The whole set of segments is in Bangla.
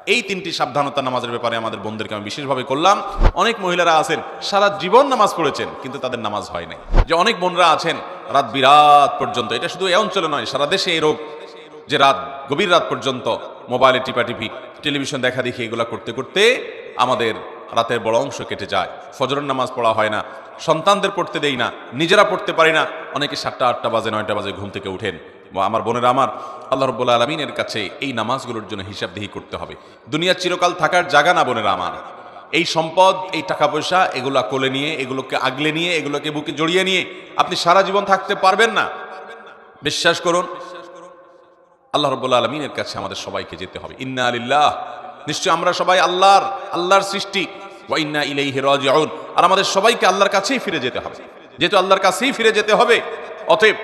এই তিনটি সাবধানতা নামাজের ব্যাপারে আমাদের বোনদেরকে আমি বিশেষভাবে করলাম। অনেক মহিলারা আছেন সারা জীবন নামাজ পড়েছেন কিন্তু তাদের নামাজ হয় নাই। যে অনেক বোনরা আছেন রাত বিরাত পর্যন্ত, এটা শুধু এই অঞ্চলে নয়, সারা দেশে এই রোগ, যে রাত গভীর রাত পর্যন্ত মোবাইলে টিপাটিপি, টেলিভিশন দেখা দেখি, এগুলা করতে করতে আমাদের রাতের বড় অংশ কেটে যায়। ফজরের নামাজ পড়া হয় না, সন্তানদের পড়তে দেই না, নিজেরা পড়তে পারি না। অনেকে 7টা 8টা বাজে 9টা বাজে ঘুম থেকে উঠেন। আমার বোনেরা আমার, আল্লাহ রাব্বুল আলামিনের কাছে এই নামাজগুলোর জন্য হিসাবদিহি করতে হবে। দুনিয়া চিরকাল থাকার জায়গা না বোনেরা আমার। এই সম্পদ, এই টাকা পয়সা, এগুলা কোলে নিয়ে, এগুলোকে আগলে নিয়ে, এগুলোকে বুকে জড়িয়ে নিয়ে আপনি সারা জীবন থাকতে পারবেন না। বিশ্বাস করুন, আল্লাহ রাব্বুল আলামিনের কাছে আমাদের সবাইকে যেতে হবে। ইন্না লিল্লাহ, নিশ্চয় আমরা সবাই আল্লাহর সৃষ্টি, ওয়া ইন্না ইলাইহি রাজিউন, আর আমাদের সবাইকে আল্লাহর কাছেই ফিরে যেতে হবে। যেহেতু আল্লাহর কাছেই ফিরে যেতে হবে, অতএব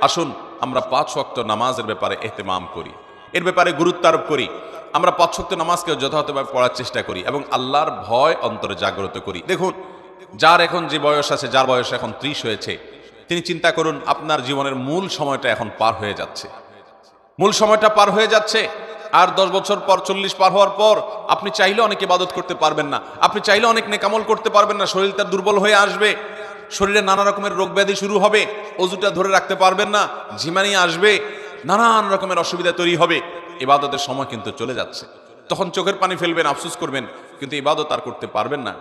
আসুন আমরা 5 ওয়াক্ত নামাজের ব্যাপারে ইহতিমাম করি, এর ব্যাপারে গুরুত্ব আরোপ করি। আমরা 5 ওয়াক্ত নামাজকে যথাযথভাবে পড়ার চেষ্টা করি এবং আল্লাহর ভয় অন্তরে জাগ্রত করি। দেখুন, যার এখন যে বয়স আছে, যার বয়স এখন 30 হয়েছে, তিনি চিন্তা করুন আপনার জীবনের মূল সময়টা এখন পার হয়ে যাচ্ছে। মূল সময়টা পার হয়ে যাচ্ছে। আর 10 বছর পর, 40 পার হওয়ার পর আপনি চাইলে অনেক ইবাদত করতে পারবেন না, আপনি চাইলে অনেক নেকামল করতে পারবেন না। শরীরটা দুর্বল হয়ে আসবে, শরীরে নানা রকমের রোগ ব্যাধি শুরু হবে, অজুটা ধরে রাখতে পারবেন না, ঝিমানি আসবে, নানান রকমের অসুবিধা তৈরি হবে। ইবাদতের সময় কিন্তু চলে যাচ্ছে। তখন চোখের পানি ফেলবেন, আফসোস করবেন, কিন্তু ইবাদত আর করতে পারবেন না।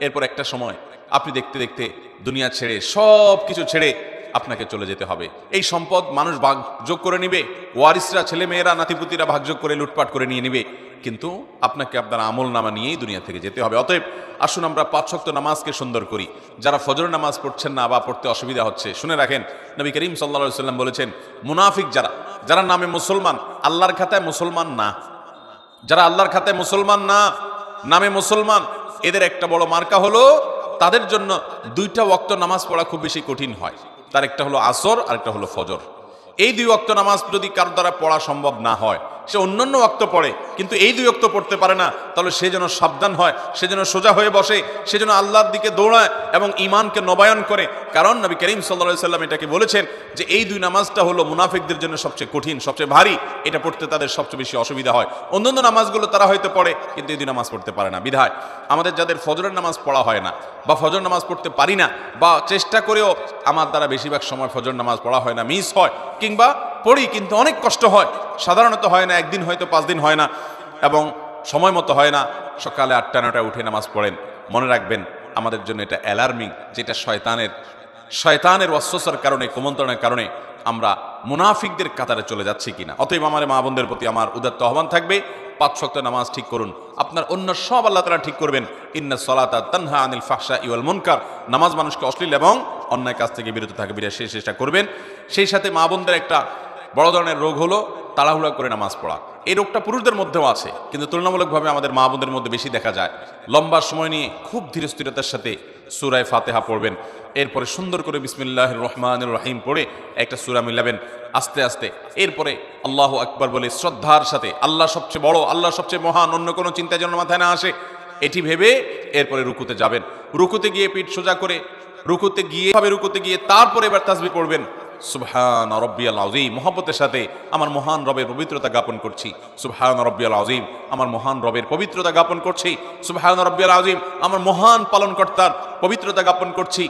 এরপর একটা সময় আপনি দেখতে দেখতে দুনিয়া ছেড়ে, সব কিছু ছেড়ে আপনাকে চলে যেতে হবে। এই সম্পদ মানুষ ভাগযোগ করে নিবে, ওয়ারিসরা, ছেলে মেয়েরা, নাতিপুতিরা ভাগযোগ করে লুটপাট করে নিয়ে নিবে, কিন্তু আপনাকে আপনার আমল নামা নিয়েই দুনিয়া থেকে যেতে হবে। অতএব আসুন আমরা 5 ওয়াক্ত নামাজকে সুন্দর করি। যারা ফজর নামাজ পড়ছেন না বা পড়তে অসুবিধা হচ্ছে, শুনে রাখেন, নবী করিম সাল্লাল্লাহু আলাইহি ওয়াসাল্লাম বলেছেন, মুনাফিক যারা নামে মুসলমান, আল্লাহর খাতায় মুসলমান না, যারা আল্লাহর খাতায় মুসলমান না, নামে মুসলমান, এদের একটা বড় মার্কা হলো তাদের জন্য 2টা ওয়াক্ত নামাজ পড়া খুব বেশি কঠিন হয়। তার একটা হলো আসর আর একটা হলো ফজর। এই 2 ওয়াক্ত নামাজ যদি কারো দ্বারা পড়া সম্ভব না হয়, সে অন্যান্য ওয়াক্ত পড়ে কিন্তু এই 2 ওয়াক্ত পড়তে পারে না, তাহলে সে যেন সাবধান হয়, সে যেন সোজা হয়ে বসে, সে যেন আল্লাহর দিকে দৌড়ায় এবং ঈমানকে নবায়ন করে। কারণ নবী করিম সাল্লাল্লাহু আলাইহি সাল্লাম এটাকে বলেছেন যে এই 2 নামাজটা হলো মুনাফিকদের জন্য সবচেয়ে কঠিন, সবচেয়ে ভারী, এটা পড়তে তাদের সবচেয়ে বেশি অসুবিধা হয়। অন্যান্য নামাজগুলো তারা হয়তো পড়ে কিন্তু এই 2 নামাজ পড়তে পারে না। বিধায় আমাদের যাদের ফজরের নামাজ পড়া হয় না বা ফজর নামাজ পড়তে পারি না, বা চেষ্টা করেও আমার দ্বারা বেশিরভাগ সময় ফজর নামাজ পড়া হয় না, মিস হয়, কিংবা পড়ি কিন্তু অনেক কষ্ট হয়, সাধারণত হয় না, একদিন হয়তো 5 দিন হয় না এবং সময় মতো হয় না, সকালে 8টা 9টায় উঠে নামাজ পড়েন, মনে রাখবেন আমাদের জন্য এটা অ্যালার্মিং, যেটা শয়তানের ওয়াসওয়াসার কারণে, কুমন্ত্রণের কারণে আমরা মুনাফিকদের কাতারে চলে যাচ্ছি কিনা। অতএব আমার মা বোনদের প্রতি আমার উদাত্ত আহ্বান থাকবে, 5 ওয়াক্ত নামাজ ঠিক করুন। আপনার অন্য সব আল্লাহ তাআলা ঠিক করবেন। ইন্নাস সালাতা তানহা আনিল ফাহশাই ওয়াল মুনকার, নামাজ মানুষকে অশ্লীল এবং অন্যায় কাজ থেকে বিরত থাকবে, সেই চেষ্টা করবেন। সেই সাথে মা বোনদের একটা বড় ধরনের রোগ হলো তাড়াহুড়া করে নামাজ পড়া। এই রোগটা পুরুষদের মধ্যেও আছে, কিন্তু তুলনামূলকভাবে আমাদের মা বোনদের মধ্যে বেশি দেখা যায়। লম্বা সময় নিয়ে খুব ধীরস্থিরতার সাথে সূরা ফাতিহা পড়বেন, এরপরে সুন্দর করে বিসমিল্লাহির রহমানির রহিম পড়ে একটা সূরা মিলাবেন আস্তে আস্তে, এরপরে আল্লাহু আকবার বলে শ্রদ্ধার সাথে, আল্লাহ সবচেয়ে বড়, আল্লাহ সবচেয়ে মহান, অন্য কোনো চিন্তা যেন মাথায় না আসে, এটি ভেবে এরপরে রুকুতে যাবেন। রুকুতে গিয়ে পিঠ সোজা করে রুকুতে গিয়ে তারপরে এবার তাসবিহ পড়বেন, সুবহান রাব্বিয়াল আযীম, মুহাব্বতের সাথে আমার মহান রবের পবিত্রতা জ্ঞাপন করছি, সুবহান রাব্বিয়াল আযীম, আমার মহান রবের পবিত্রতা জ্ঞাপন করছি, সুবহান রাব্বিয়াল আযীম, আমার মহান পালনকর্তার পবিত্রতা জ্ঞাপন করছি।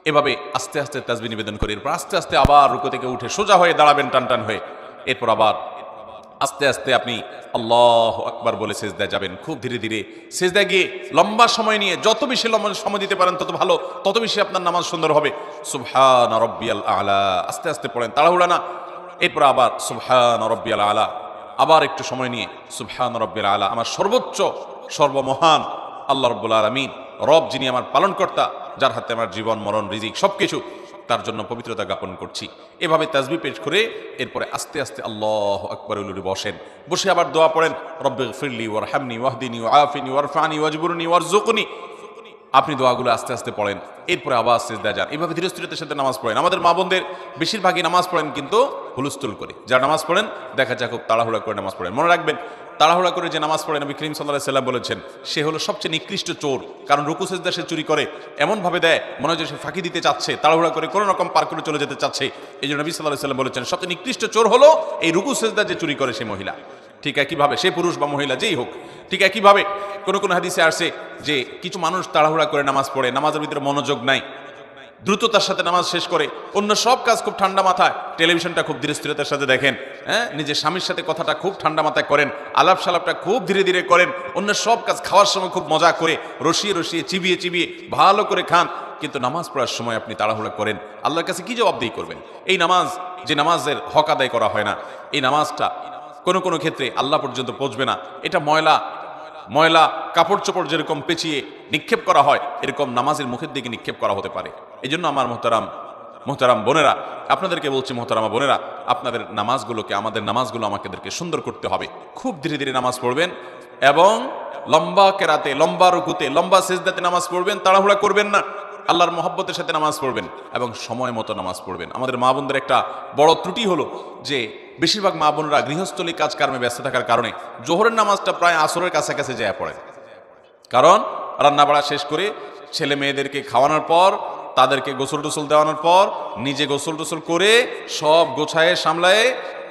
এভাবে আস্তে আস্তে তাসবিহ নিবেদন করে এরপর আস্তে আস্তে আবার রুকু থেকে উঠে সোজা হয়ে দাঁড়াবেন টান হয়ে, এরপর আবার আস্তে আস্তে আপনি আল্লাহু আকবার বলে সিজদায় যাবেন। খুব ধীরে ধীরে সিজদায় গিয়ে লম্বা সময় নিয়ে, যত বেশি লম্বা সময় দিতে পারেন তত ভালো, তত বেশি আপনার নামাজ সুন্দর হবে। সুবহান রাব্বিয়াল আলা, আস্তে আস্তে পড়েন, তাড়াহুড়া না। এরপর আবার সুবহান রাব্বিয়াল আলা, আবার একটু সময় নিয়ে সুবহান রাব্বিয়াল আলা, আমার সর্বোচ্চ সর্বমহান আল্লাহ রাব্বুল আলামিন, রব যিনি আমার পালনকর্তা, যার হাতে আমার জীবন মরণ রিজিক সবকিছু, তার জন্য পবিত্রতা জ্ঞাপন করছি। এভাবে তাসবিহ পেশ করে এরপরে আস্তে আস্তে আল্লাহু আকবার বলে বসেন, বসে আবার দোয়া পড়েন, রব্বিগফিরলি ওয়ারহামনি ওয়াহদিনি ওয়াআফিনি ওয়ারফানি ওয়াজবুরনি ওয়ারযুকনি। আপনি দোয়াগুলো আস্তে আস্তে পড়েন, এরপরে আবার সিজদায় যান। এভাবে ধীরস্থিরতার সাথে নামাজ পড়েন। আমাদের মা বোনদের বেশিরভাগই নামাজ পড়েন কিন্তু হুলস্থুল করে, যারা নামাজ পড়েন দেখা যায় খুব তাড়াহুড়া করে নামাজ পড়েন। মনে রাখবেন, তাড়াহুড়া করে যে নামাজ পড়ে নবী করিম সাল্লাল্লাহু আলাইহি সাল্লাম বলেছেন সে হলো সবচেয়ে নিকৃষ্ট চোর। কারণ রুকু সিজদা সে চুরি করে, এমনভাবে দেয় মনে হয় যে সে ফাঁকি দিতে চাচ্ছে, তাড়াহুড়া করে কোনো রকম পার করে চলে যেতে চাচ্ছে। এই জন্য নবী সাল্লাল্লাহু আলাইহি সাল্লাম বলেছেন সবচেয়ে নিকৃষ্ট চোর হলো এই রুকু সিজদা যে চুরি করে সে মহিলা। ঠিক একইভাবে সে পুরুষ বা মহিলা যেই হোক, ঠিক একইভাবে কোনো কোনো হাদিসে আসে যে কিছু মানুষ তাড়াহুড়া করে নামাজ পড়ে, নামাজের ভিতরে মনোযোগ নাই, দ্রুততার সাথে নামাজ শেষ করে, অন্য সব কাজ খুব ঠান্ডা মাথায়, টেলিভিশনটা খুব ধীরে স্থিরতার সাথে দেখেন, হ্যাঁ, নিজের স্বামীর সাথে কথাটা খুব ঠান্ডা মাথায় করেন, আলাপ সালাপটা খুব ধীরে ধীরে করেন, অন্য সব কাজ খাওয়ার সময় খুব মজা করে রসিয়ে রসিয়ে চিবিয়ে চিবিয়ে ভালো করে খান, কিন্তু নামাজ পড়ার সময় আপনি তাড়াহুড়া করেন, আল্লাহর কাছে কি জবাবদিহি করবেন? এই নামাজ, যে নামাজের হক আদায় করা হয় না, এই নামাজটা কোনো কোনো ক্ষেত্রে আল্লাহ পর্যন্ত পৌঁছবে না। এটা ময়লা কাপড় চোপড় যেরকম পেঁচিয়ে নিক্ষেপ করা হয়, এরকম নামাজের মুখের দিকে নিক্ষেপ করা হতে পারে। এই জন্য আমার মোহতারাম বোনেরা, আপনাদেরকে বলছি, মোহতারামা বোনেরা, আপনাদের নামাজগুলোকে, আমাদের নামাজগুলো আমাদেরকে সুন্দর করতে হবে। খুব ধীরে ধীরে নামাজ পড়বেন এবং লম্বা কেরাতে, লম্বা রুকুতে, লম্বা সেজদাতে নামাজ পড়বেন, তাড়াহুড়া করবেন না, আল্লাহর মহব্বতের সাথে নামাজ পড়বেন এবং সময় মতো নামাজ পড়বেন। আমাদের মা বোনদের একটা বড় ত্রুটি হলো যে বেশিরভাগ মা বোনরা গৃহস্থলী কাজকর্মে ব্যস্ত থাকার কারণে জোহরের নামাজটা প্রায় আসরের কাছাকাছি যায় পড়ে। কারণ রান্নাবাড়া শেষ করে ছেলে মেয়েদেরকে খাওয়ানোর পর, তাদেরকে গোসল টোসল দেওয়ানোর পর, নিজে গোসল টোসল করে সব গোছায়ে সামলায়ে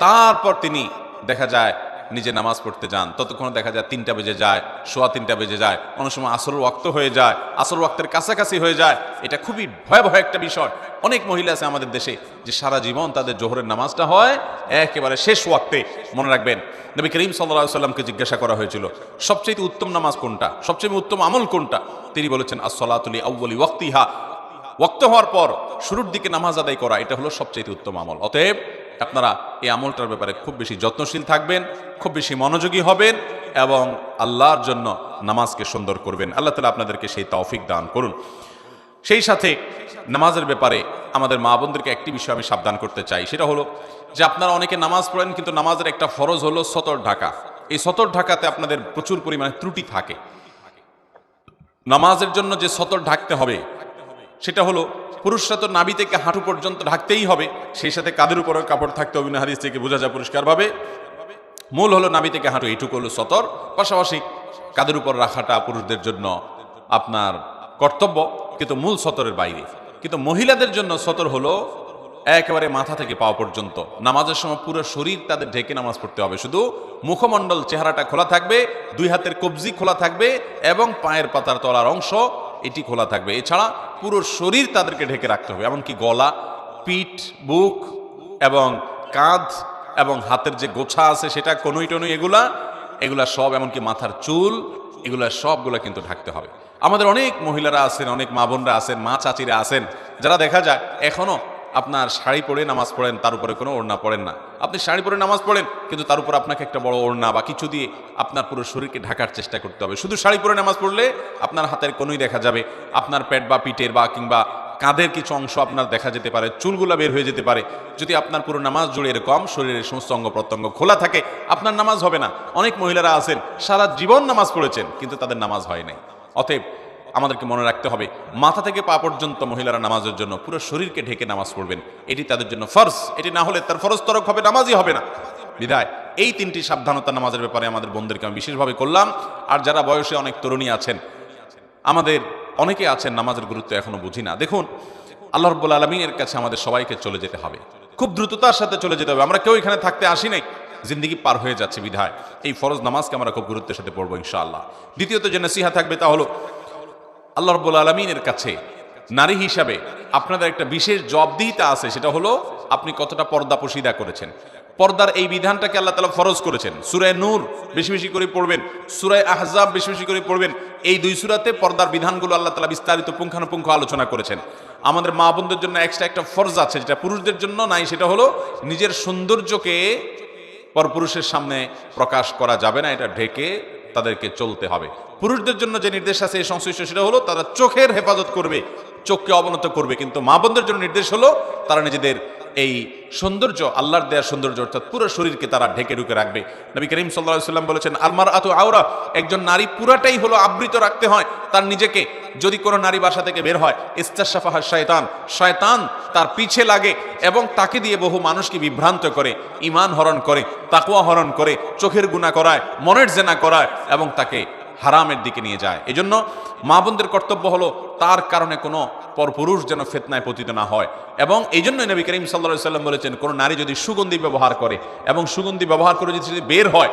তারপর তিনি দেখা যায় নিজে নামাজ পড়তে যান। ততক্ষণ দেখা যায় 3টা বেজে যায়, সোয়া 3টা বেজে যায়, অনেক সময় আসর ওয়াক্ত হয়ে যায়, আসর ওয়াক্তের কাছাকাছি হয়ে যায়। এটা খুবই ভয়াবহ একটা বিষয়। অনেক মহিলা আছে আমাদের দেশে যে সারা জীবন তাদের জোহরের নামাজটা হয় একেবারে শেষ ওয়াক্তে। মনে রাখবেন, নবী করিম সাল্লাল্লাহু আলাইহি সাল্লামকে জিজ্ঞাসা করা হয়েছিল সবচেয়ে উত্তম নামাজ কোনটা, সবচেয়ে উত্তম আমল কোনটা? তিনি বলেছেন আস-সালাতু লি আউয়ালি ওয়াক্তিহা, ওয়াক্ত হওয়ার পর শুরুর দিকে নামাজ আদায় করা, এটা হলো সবচেয়ে উত্তম আমল। অতএব আপনারা এই আমলটার ব্যাপারে খুব বেশি যত্নশীল থাকবেন, খুব বেশি মনোযোগী হবেন এবং আল্লাহর জন্য নামাজকে সুন্দর করবেন। আল্লাহ তাআলা আপনাদেরকে সেই তৌফিক দান করুন। সেই সাথে নামাজের ব্যাপারে আমাদের মা বোনদেরকে একটি বিষয় আমি সাবধান করতে চাই, সেটা হলো যে আপনারা অনেকে নামাজ পড়েন, কিন্তু নামাজের একটা ফরজ হলো সতর ঢাকা। এই সতর ঢাকাতে আপনাদের প্রচুর পরিমাণে ত্রুটি থাকে। নামাজের জন্য যে সতর ঢাকতে হবে সেটা হলো, পুরুষরা তো নাভি থেকে হাঁটু পর্যন্ত ঢাকতেই হবে, সেই সাথে কাঁধের উপরে কাপড় থাকতে হবে না, হাদিস থেকে বোঝা যায় পরিষ্কারভাবে। মূল হলো নাভি থেকে হাঁটু, এইটুকু হলো সতর। পাশাপাশি কাঁধের উপর রাখাটা পুরুষদের জন্য আপনার কর্তব্য, কিন্তু মূল সতরের বাইরে। কিন্তু মহিলাদের জন্য সতর হলো একেবারে মাথা থেকে পাওয়া পর্যন্ত। নামাজের সময় পুরো শরীর তাদের ঢেকে নামাজ পড়তে হবে, শুধু মুখমণ্ডল, চেহারাটা খোলা থাকবে, 2 হাতের কবজি খোলা থাকবে এবং পায়ের পাতার তলার অংশ এটি খোলা থাকবে। এছাড়া পুরো শরীর তাদেরকে ঢেকে রাখতে হবে, এমনকি গলা, পিঠ, বুক এবং কাঁধ এবং হাতের যে গোছা আছে সেটা, কনুই টনুই, এগুলা সব, এমনকি মাথার চুল, এগুলা সবগুলা কিন্তু ঢাকতে হবে। আমাদের অনেক মহিলারা আছেন, অনেক মা বোনরা আছেন, মা চাচিরা আছেন, যারা দেখা যায় এখনো আপনার শাড়ি পরে নামাজ পড়েন, তার উপরে কোনো ওড়না পড়েন না। আপনি শাড়ি পরে নামাজ পড়েন, কিন্তু তার উপর আপনাকে একটা বড় ওড়না বা কিছু দিয়ে আপনার পুরো শরীরকে ঢাকার চেষ্টা করতে হবে। শুধু শাড়ি পরে নামাজ পড়লে আপনার হাতের কোনোই দেখা যাবে, আপনার পেট বা পিঠের বা কিংবা কাঁধের কিছু অংশ আপনার দেখা যেতে পারে, চুলগুলা বের হয়ে যেতে পারে। যদি আপনার পুরো নামাজ জুড়ে এরকম শরীরের সমস্ত অঙ্গ প্রত্যঙ্গ খোলা থাকে, আপনার নামাজ হবে না। অনেক মহিলারা আছেন সারা জীবন নামাজ পড়েছেন, কিন্তু তাদের নামাজ হয় নাই। অতএব আমাদেরকে মনে রাখতে হবে, মাথা থেকে পা পর্যন্ত মহিলারা নামাজের জন্য পুরো শরীরকে ঢেকে নামাজ পড়বেন, এটি তাদের জন্য ফরজ। এটি না হলে তার ফরজ তরক হবে, নামাজই হবে না। বিধায় এই 3টি সাবধানতা নামাজের ব্যাপারে আমাদের বোনদেরকে আমি বিশেষভাবে করলাম। আর যারা বয়সে অনেক তরুণী আছেন, আমাদের অনেকে আছেন নামাজের গুরুত্ব এখনো বুঝি না। দেখুন, আল্লাহ রাব্বুল আলামিনের কাছে আমাদের সবাইকে চলে যেতে হবে, খুব দ্রুততার সাথে চলে যেতে হবে। আমরা কেউ এখানে থাকতে আসি নাই, জিন্দিগি পার হয়ে যাচ্ছে। বিধায় এই ফরজ নামাজকে আমরা খুব গুরুত্বের সাথে পড়বো ইনশাআল্লাহ। দ্বিতীয়ত যে নসিহা থাকবে তা হলো, আল্লাহ রাব্বুল আলামিনের কাছে নারী হিসাবে আপনাদের একটা বিশেষ জবাবদিহিতা আছে, সেটা হলো আপনি কতটা পর্দা পশিদা করেছেন। পর্দার এই বিধানটাকে আল্লাহ তাআলা ফরজ করেছেন। সূরা নূর বেশি বেশি করে পড়বেন, সূরা আহজাব বেশি বেশি করে পড়বেন। এই 2 সূরাতে পর্দার বিধানগুলো আল্লাহ তাআলা বিস্তারিত পুঙ্খানুপুঙ্খ আলোচনা করেছেন। আমাদের মা বোনদের জন্য এক্সট্রা একটা ফরজ আছে, যেটা পুরুষদের জন্য নাই, সেটা হলো নিজের সৌন্দর্যকে পরপুরুষের সামনে প্রকাশ করা যাবে না, এটা ঢেকে তাদেরকে চলতে হবে। পুরুষদের জন্য যে নির্দেশ আছে এই সংশ্লিষ্ট, সেটা হলো তারা চোখের হেফাজত করবে, চোখকে অবনত করবে। কিন্তু মা বোনদের জন্য নির্দেশ হলো তারা নিজেদের এই সৌন্দর্য, আল্লাহর দেয়া সৌন্দর্য, অর্থাৎ পুরো শরীরকে তারা ঢেকে ঢুকে রাখবে। নবী করিম সাল্লাল্লাহু আলাইহি ওয়াসাল্লাম বলেছেন, আল মারআতু আওরা, একজন নারী পুরাটাই হলো আবৃত রাখতে হয় তার নিজেকে। যদি কোনো নারী বাসা থেকে বের হয়, ইস্তাশাফাহা শয়তান, শয়তান তার পিছে লাগে এবং তাকে দিয়ে বহু মানুষকে বিভ্রান্ত করে, ঈমান হরণ করে, তাকওয়া হরণ করে, চোখের গুনাহ করায়, মনের জেনা করায় এবং তাকে হারামের দিকে নিয়ে যায়। এজন্য মা বোনদের কর্তব্য হলো তার কারণে কোনো পরপুরুষ যেন ফিতনায় পতিত না হয়। এবং এই জন্যই নবী করিম সাল্লাল্লাহু আলাইহি ওয়াসাল্লাম বলেছেন, কোন নারী যদি সুগন্ধি ব্যবহার করে এবং সুগন্ধি ব্যবহার করে যদি বের হয়,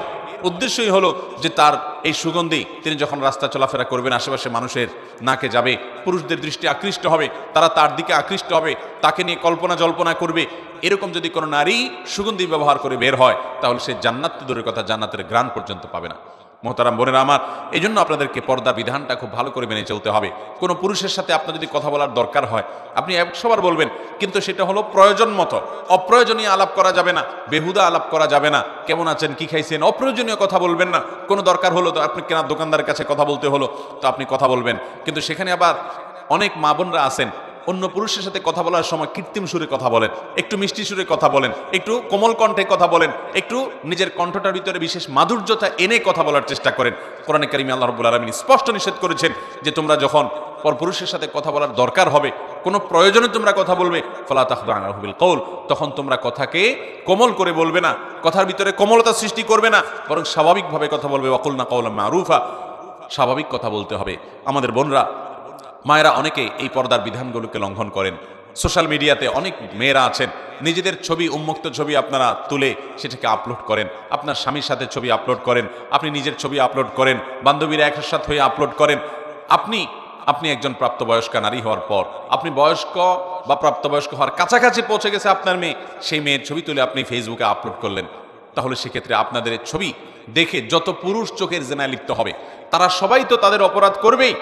উদ্দেশ্যই হলো যে তার এই সুগন্ধি তিনি যখন রাস্তা চলাফেরা করবেন, আশেপাশে মানুষের নাকে যাবে, পুরুষদের দৃষ্টি আকৃষ্ট হবে, তারা তার দিকে আকৃষ্ট হবে, তাকে নিয়ে কল্পনা জল্পনা করবে। এরকম যদি কোনো নারী সুগন্ধি ব্যবহার করে বের হয়, তাহলে সে জান্নাত তো দূরের কথা, জান্নাতের ঘ্রাণ পর্যন্ত পাবে না। মোহতারাম বোনেরা আমার, এই জন্য আপনাদেরকে পর্দা বিধানটা খুব ভালো করে মেনে চলতে হবে। কোনো পুরুষের সাথে আপনার যদি কথা বলার দরকার হয়, আপনি 100 বার বলবেন, কিন্তু সেটা হলো প্রয়োজন মতো। অপ্রয়োজনীয় আলাপ করা যাবে না, বেহুদা আলাপ করা যাবে না। কেমন আছেন, কি খাইছেন, অপ্রয়োজনীয় কথা বলবেন না। কোনো দরকার হলো তো আপনি কেনার দোকানদারের কাছে কথা বলতে হলো, তো আপনি কথা বলবেন। কিন্তু সেখানে আবার অনেক মা বোনরা আছেন, অন্য পুরুষের সাথে কথা বলার সময় কৃত্রিম সুরে কথা বলেন, একটু মিষ্টি সুরে কথা বলেন, একটু কোমল কণ্ঠে কথা বলেন, একটু নিজের কণ্ঠটার ভিতরে বিশেষ মাধুর্যতা এনে কথা বলার চেষ্টা করেন। কোরআনে কারিমে আল্লাহ রাব্বুল আলামিন স্পষ্ট নিষেধ করেছেন যে তোমরা যখন পরপুরুষের সাথে কথা বলার দরকার হবে, কোনো প্রয়োজনে তোমরা কথা বলবে, ফালা তাখদা'না বিল কওল, তখন তোমরা কথাকে কোমল করে বলবে না, কথার ভিতরে কোমলতা সৃষ্টি করবে না, বরং স্বাভাবিকভাবে কথা বলবে। ওয়াকুলনা কাওলাম মারুফা, স্বাভাবিক কথা বলতে হবে। আমাদের বোনরা, মায়েরা অনেকে এই পর্দার বিধানগুলোকে লঙ্ঘন করেন। সোশ্যাল মিডিয়াতে অনেক মেয়েরা আছেন, নিজেদের ছবি, উন্মুক্ত ছবি আপনারা তুলে সেটাকে আপলোড করেন, আপনার স্বামীর সাথে ছবি আপলোড করেন, আপনি নিজের ছবি আপলোড করেন, বান্ধবীরা একসাথে হয়ে আপলোড করেন। আপনি একজন প্রাপ্তবয়স্ক নারী হওয়ার পর, আপনি বয়স্ক বা প্রাপ্তবয়স্ক হওয়ার কাছাকাছি পৌঁছে গেছে আপনার মেয়ে, সেই মেয়ের ছবি তুলে আপনি ফেসবুকে আপলোড করলেন। তাহলে সেক্ষেত্রে আপনাদের ছবি দেখে যত পুরুষ চোখের জেনায় লিপ্ত হবে, তারা সবাই তো তাদের অপরাধ করবেই।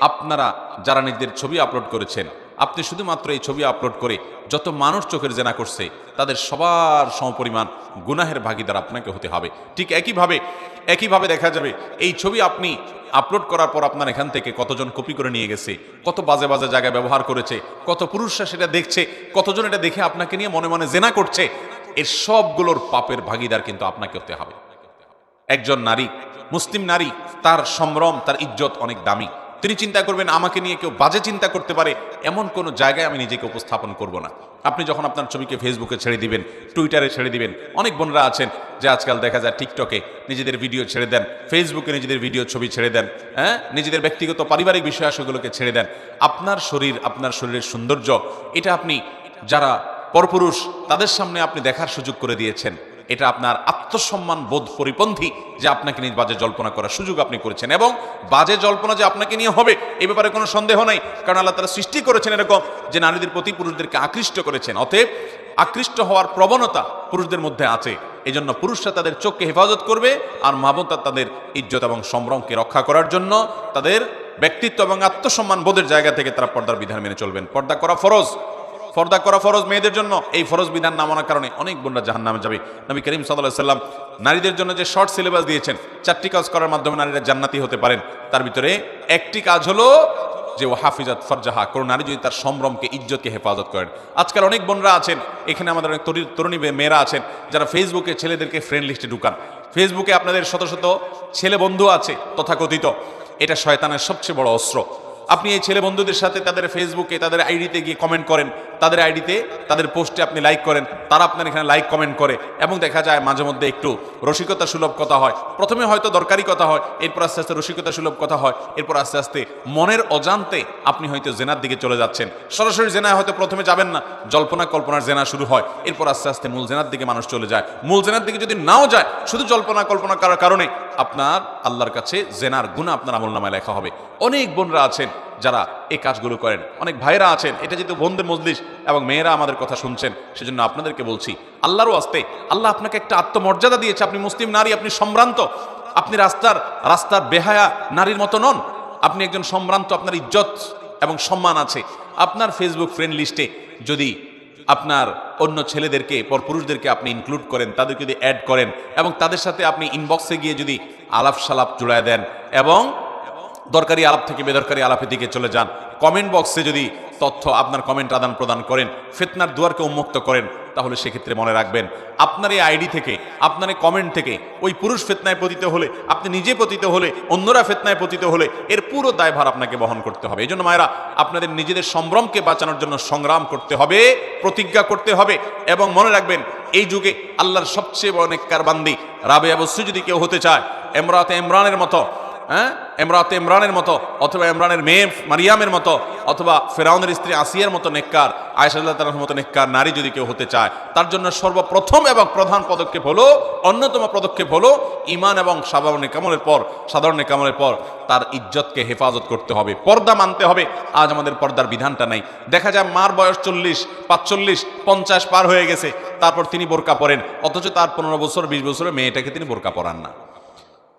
আপনারা যারা নিজেদের ছবি আপলোড করেছেন, আপনি শুধুমাত্র এই ছবি আপলোড করে যত মানুষ চোখের জেনা করছে, তাদের সবার সমপরিমাণ গুনাহের ভাগীদার আপনাকে হতে হবে। ঠিক একইভাবে দেখা যাবে এই ছবি আপনি আপলোড করার পর আপনার এখান থেকে কতজন কপি করে নিয়ে গেছে, কত বাজে বাজে জায়গায় ব্যবহার করেছে, কত পুরুষরা সেটা দেখছে, কতজন এটা দেখে আপনাকে নিয়ে মনে মনে জেনা করছে, এর সবগুলোর পাপের ভাগীদার কিন্তু আপনাকে হতে হবে। একজন নারী, মুসলিম নারী, তার সম্ভ্রম, তার ইজ্জত অনেক দামি। তিনি চিন্তা করবেন আমাকে নিয়ে কেউ বাজে চিন্তা করতে পারে, এমন কোনো জায়গায় আমি নিজেকে উপস্থাপন করব না। আপনি যখন আপনার ছবিকে ফেসবুকে ছেড়ে দিবেন, টুইটারে ছেড়ে দিবেন, অনেক বোনরা আছেন যে আজকাল দেখা যায় টিকটকে নিজেদের ভিডিও ছেড়ে দেন, ফেসবুকে নিজেদের ভিডিও ছবি ছেড়ে দেন, নিজেদের ব্যক্তিগত পারিবারিক বিষয়াশয়গুলোকে ছেড়ে দেন। আপনার শরীর, আপনার শরীরের সৌন্দর্য, এটা আপনি যারা পরপুরুষ তাদের সামনে আপনি দেখার সুযোগ করে দিয়েছেন। এটা আপনার আত্মসম্মান বোধ পরিপন্থী যে আপনাকে নিয়ে বাজে জল্পনা করার সুযোগ আপনি করেছেন, এবং বাজে জল্পনা যে আপনাকে নিয়ে হবে এই ব্যাপারে কোনো সন্দেহ নাই। কারণ আল্লাহ তাআলা সৃষ্টি করেছেন এরকম যে নারীদের প্রতি পুরুষদেরকে আকৃষ্ট করেছেন, অতএব আকৃষ্ট হওয়ার প্রবণতা পুরুষদের মধ্যে আছে। এই জন্য পুরুষরা তাদের চোখকে হেফাজত করবে, আর মা বোন তাদের ইজ্জত এবং সম্ভ্রমকে রক্ষা করার জন্য তাদের ব্যক্তিত্ব এবং আত্মসম্মান বোধের জায়গা থেকে তারা পর্দার বিধান মেনে চলবেন। পর্দা করা ফরজ মেয়েদের জন্য। এই ফরজ বিধান না মানার কারণে অনেক বোনরা জাহান্নামে যাবে। নবী করিম সাল্লাল্লাহু আলাইহি সাল্লাম নারীদের জন্য যে শর্ট সিলেবাস দিয়েছেন, 4টি কাজ করার মাধ্যমে নারীরা জান্নাতি হতে পারেন, তার ভিতরে একটি কাজ হলো যে ও হাফিজাত ফারজাহা, কোন নারী যদি তার সম্ভ্রমকে, ইজ্জতকে হেফাজত করেন। আজকাল অনেক বোনরা আছেন, এখানে আমাদের অনেক তরুণী মেয়েরা আছেন যারা ফেসবুকে ছেলেদেরকে ফ্রেন্ড লিস্টে ঢুকান। ফেসবুকে আপনাদের শত শত ছেলে বন্ধু আছে তথাকথিত, এটা শয়তানের সবচেয়ে বড় অস্ত্র। আপনি এই ছেলে বন্ধুদের সাথে তাদের ফেসবুকে, তাদের আইডিতে গিয়ে কমেন্ট করেন, তাদের আইডিতে, তাদের পোস্টে আপনি লাইক করেন, তারা আপনার এখানে লাইক কমেন্ট করে, এবং দেখা যায় মাঝে মধ্যে একটু রসিকতা সুলভ কথা হয়। প্রথমে হয়তো দরকারি কথা হয়, এরপর আস্তে আস্তে রসিকতা সুলভ কথা হয়, এরপর আস্তে আস্তে মনের অজান্তে আপনি হয়তো জেনার দিকে চলে যাচ্ছেন। সরাসরি জেনায় হয়তো প্রথমে যাবেন না, কল্পনার জেনা শুরু হয়, এরপর আস্তে আস্তে মূল জেনার দিকে মানুষ চলে যায়। মূল জেনার দিকে যদি নাও যায়, শুধু কল্পনা করার কারণে আপনার আল্লাহর কাছে জেনার গুনাহ আপনার আমলনামায় লেখা হবে। অনেক বোনরা আছেন যারা এই কাজগুলো করেন, অনেক ভাইরা আছেন। এটা যেহেতু বোনদের মজলিস এবং মেয়েরা আমাদের কথা শুনছেন, সেজন্য আপনাদেরকে বলছি, আল্লাহরও আস্তে, আল্লাহ আপনাকে একটা আত্মমর্যাদা দিয়েছে। আপনি মুসলিম নারী, আপনি সম্ভ্রান্ত, আপনি রাস্তার বেহায়া নারীর মতো নন। আপনি একজন সম্ভ্রান্ত, আপনার ইজ্জত এবং সম্মান আছে। আপনার ফেসবুক ফ্রেন্ড লিস্টে যদি আপনার অন্য ছেলেদেরকে, পরপুরুষদেরকে আপনি ইনক্লুড করেন, তাদেরকে যদি অ্যাড করেন, এবং তাদের সাথে আপনি ইনবক্সে গিয়ে যদি আলাপ সালাপ জুড়ায় দেন, এবং দরকারি আলাপ থেকে বেদরকারি আলাপের দিকে চলে যান, কমেন্ট বক্সে যদি তথ্য আপনার কমেন্ট আদান প্রদান করেন, ফিতনার দুয়ারকে উন্মুক্ত করেন, তাহলে সেক্ষেত্রে মনে রাখবেন আপনার এই আইডি থেকে, আপনার এই কমেন্ট থেকে ওই পুরুষ ফিতনায় পতিত হলে, আপনি নিজে পতিত হলে, অন্যরা ফিতনায় পতিত হলে এর পুরো দায়ভার আপনাকে বহন করতে হবে। এই জন্য মায়েরা, আপনাদের নিজেদের সম্ভ্রমকে বাঁচানোর জন্য সংগ্রাম করতে হবে, প্রতিজ্ঞা করতে হবে, এবং মনে রাখবেন এই যুগে আল্লাহর সবচেয়ে বড় নেককার বান্দি রাবেয়া বসরি যদি কেউ হতে চায়, ইমরানের মতো হ্যাঁ, ইমরানের মতো, অথবা ইমরানের মেয়ে মারিয়ামের মতো, অথবা ফেরাউনের স্ত্রী আসিয়ার মতো নেককার, আয়েশা রাদিয়াল্লাহু তাআলার মতো নেককার নারী যদি কেউ হতে চায়, তার জন্য সর্বপ্রথম এবং প্রধান পদক্ষেপ হলো, অন্যতম পদক্ষেপ হলো ঈমান এবং সাধারণ নেকামলের পর তার ইজ্জতকে হেফাজত করতে হবে, পর্দা মানতে হবে। আজ আমাদের পর্দার বিধানটা নাই। দেখা যায় মার বয়স 40, 45, 50 পার হয়ে গেছে, তারপর তিনি বোরকা পরেন, অথচ তার 15 বছর 20 বছরের মেয়েটাকে তিনি বোরকা পরান না।